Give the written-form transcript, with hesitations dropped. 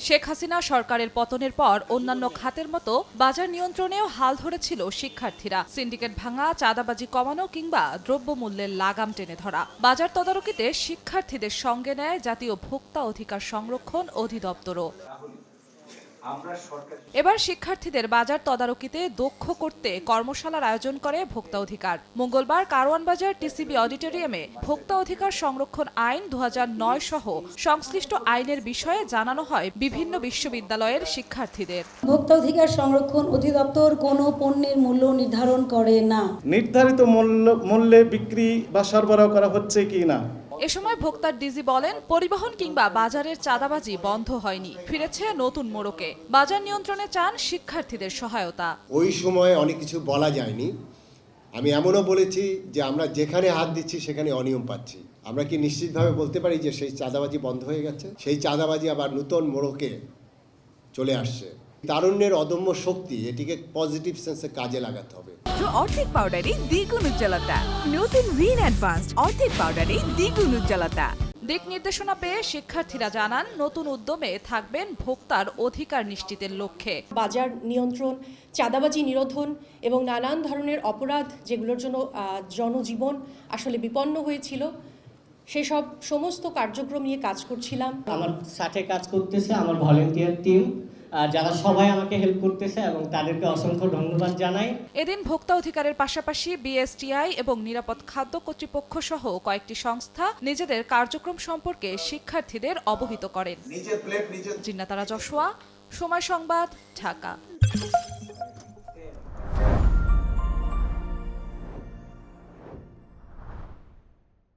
শেখ হাসিনা সরকারের পতনের পর অন্যান্য খাতের মতো বাজার নিয়ন্ত্রণেও হাল ধরেছিল শিক্ষার্থীরা। সিন্ডিকেট ভাঙা, চাঁদাবাজি কমানো কিংবা দ্রব্যমূল্যের লাগাম টেনে ধরা। বাজার তদারকিতে শিক্ষার্থীদের সঙ্গে নেয় জাতীয় ভোক্তা অধিকার সংরক্ষণ অধিদপ্তরও। এবার শিক্ষার্থীদের বাজার তদারকিতে দক্ষ করতে কর্মশালার আয়োজন করে ভোক্তা অধিকার। মঙ্গলবার কারওয়ান বাজার টিসিবি অডিটোরিয়ামে ভোক্তা অধিকার সংরক্ষণ আইন 2009 সহ সংশ্লিষ্ট আইনের বিষয়ে জানানো হয় বিভিন্ন বিশ্ববিদ্যালয়ের শিক্ষার্থীদের। ভোক্তা অধিকার সংরক্ষণ অধিদপ্তর কোনো পণ্যের মূল্য নির্ধারণ করে না। নির্ধারিত মূল্যে বিক্রি বা সরবরাহ করা হচ্ছে কি না। এ সময় ভোক্তার ডিজি বলেন, পরিবহন কিংবা বাজারের চাঁদাবাজি বন্ধ হয়নি, ফিরেছে নতুন মোড়কে। বাজার নিয়ন্ত্রণে চান শিক্ষার্থীদের সহায়তা। ওই সময় অনেক কিছু বলা যায়নি। আমি এমনও বলেছি যে আমরা যেখানে হাত দিচ্ছি সেখানে অনিয়ম পাচ্ছি। আমরা কি নিশ্চিতভাবে বলতে পারি যে সেই চাঁদাবাজি বন্ধ হয়ে গেছে? সেই চাঁদাবাজি আবার নতুন মোড়কে চলে আসছে। তারুণ্যের অদম্য শক্তি, এটিকে পজিটিভ সেন্সে কাজে লাগাতে হবে। অর্ধেক পাউডারে দ্বিগুণ উজ্জ্বলতা। নতুন রিন অ্যাডভান্সড অর্ধেক পাউডারে দ্বিগুণ উজ্জ্বলতা। দিক নির্দেশনা পেয়ে শিক্ষার্থীরা জানান, নতুন উদ্যমে থাকবেন ভোক্তার অধিকার নিশ্চিতের লক্ষ্যে। বাজার নিয়ন্ত্রণ, চাঁদাবাজি নিরোধন এবং নানান ধরনের অপরাধ যেগুলোর জন্য জনজীবন আসলে বিপন্ন হয়েছিল, সেসব সমস্ত কার্যক্রম নিয়ে কাজ করছিলাম। আমার সাথে কাজ করতেছে আমার ভলেন্টিয়ার টিম, যারা সবাই আমাকে হেল্প করতেছে এবং তাদেরকে অসংখ্য ধন্যবাদ জানাই। এদিন ভোক্তা অধিকারের পাশাপাশি বিএসটিআই এবং নিরাপদ খাদ্য কর্তৃপক্ষ সহ কয়েকটি সংস্থা নিজেদের কার্যক্রম সম্পর্কে শিক্ষার্থীদের অবহিত করেন। জিন্নাত আরা জশোয়া, সময় সংবাদ, ঢাকা।